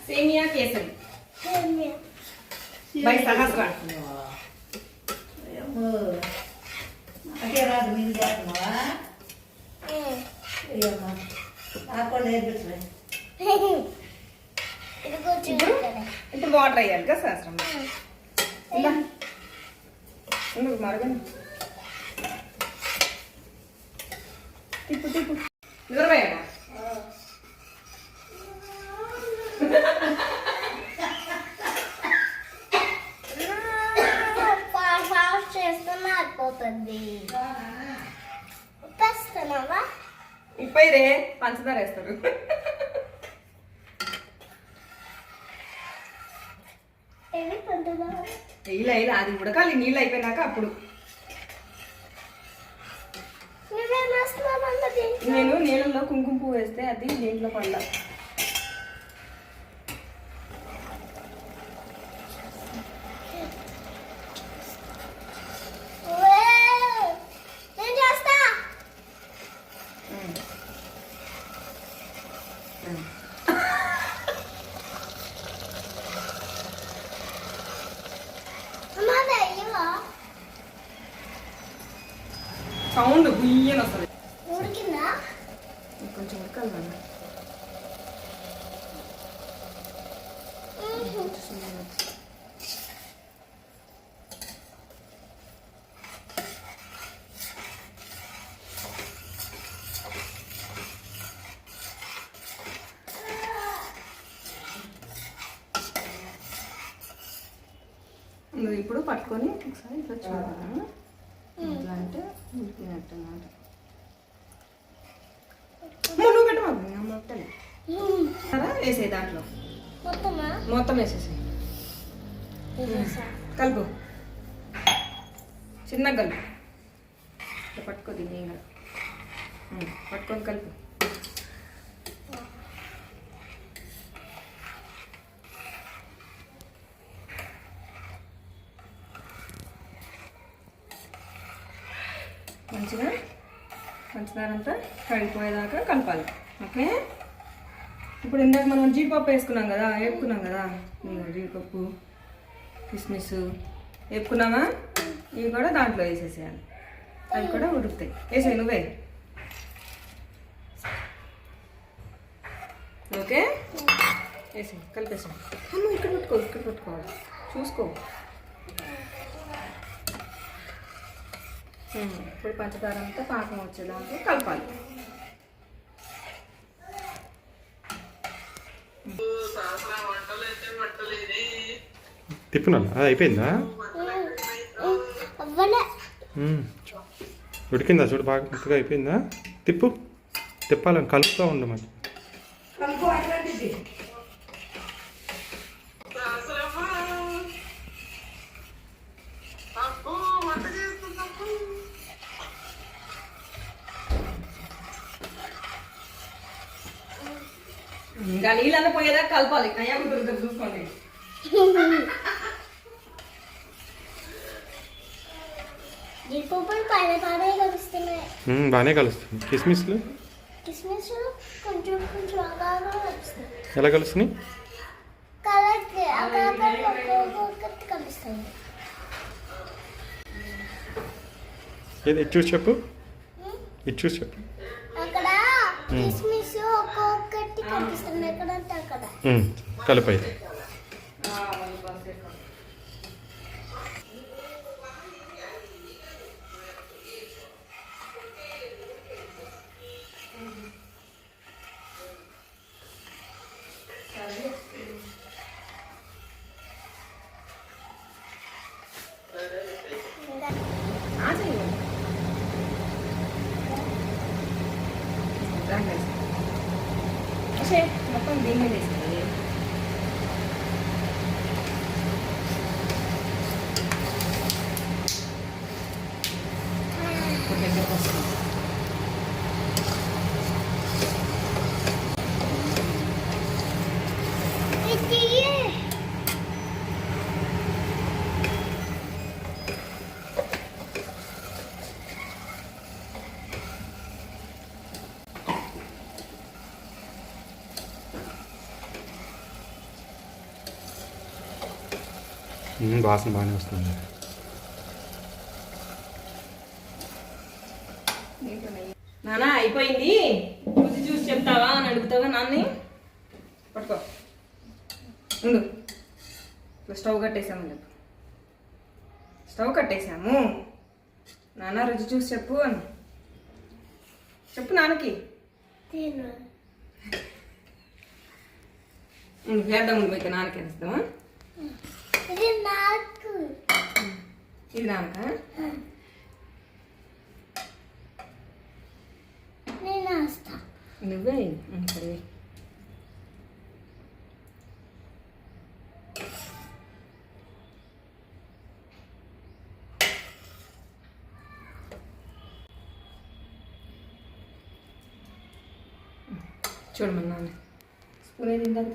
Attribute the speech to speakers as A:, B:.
A: సేమియా కేసరి బై సహస్ర
B: అదే రాదు మీరు చేస్తున్నావా నాకు నేర్పించలే
A: ఇప్పుడు వాటర్ వేయాలి కదా సహస్రం ఎందుకు మరగండి తిప్పు తిప్పు నిద్రపోయాడా ఇప్పై రే పంచదార వేస్తారు ఇలా ఇలా అది ఉడకాలి నీళ్ళు అయిపోయినాక అప్పుడు నేను నీళ్ళల్లో కుంకుమ పువ్వు వేస్తే అది దీంట్లో పడలా సౌండ్ గుయ్యని వస్తుంది కొంచెం ఉడకాలి నాన్న ఇప్పుడు పట్టుకొని ఒకసారి ఇట్లా చూడాలి ఇట్లా అంటే ఉడికినట్టు అన్నమాట నువ్వు పెట్టమా వేసే దాంట్లో మొత్తం వేసేసి కలుపు చిన్నగా కలుపు ఇట్లా పట్టుకో దీన్ని పట్టుకొని కలుపు మంచిగా పంచదారంతా కడిగిపోయేదాకా కలపాలి ఓకే ఇప్పుడు ఇందాక మనం జీడిపప్పు వేసుకున్నాం కదా వేపుకున్నాం కదా జీడిపప్పు కిస్మిస్ వేపుకున్నామా ఇవి కూడా దాంట్లో వేసేసేయాలి అవి కూడా ఉడుకుతాయి వేసేయి నువ్వే ఓకే వేసేయి కలిపేసాయి అమ్మ ఇక్కడ పెట్టుకోవాలి చూసుకో ఇప్పుడు పంచదార అంతా పాకం వచ్చేదాకా కలపాలి
C: తిప్పునా అది అయిపోయిందా ఉడికిందా చూడు బాగా మెత్తగా అయిపోయిందా తిప్పాలని కలుపుతూ ఉండు మరి
A: ఇంకా నీళ్ళన్న పోయేదా కలపాలి అయ్యా కుదురుతుంది చూసుకోండి
C: బాగానే కలుస్తుంది కిస్మిస్లు ఎలా కలుస్తున్నాయి ఏది ఇటు చూసి చెప్పు ఇటు చూసి చెప్పు కలిపాయి
A: మొత్తం దీన్ని వేస్తుంది
C: వాసన బాగానే వస్తుంది.
A: నానా అయిపోయింది, రుచి చూసి చెప్తావా అని అడుగుతావా నాన్ని? పట్టుకో ఉండు. ఇప్పుడు స్టవ్ కట్టేసాము చెప్పు. స్టవ్ కట్టేసాము. నాన్న రుచి చూసి చెప్పు అని చెప్పు నాన్నకి. వేద్దాం ఉండు, ఇక నాన్నకి వేస్తామా? ఇది నాన్నక నువ్వే సరే. చూడమన్నా స్పూన్ ఏది ఇందాక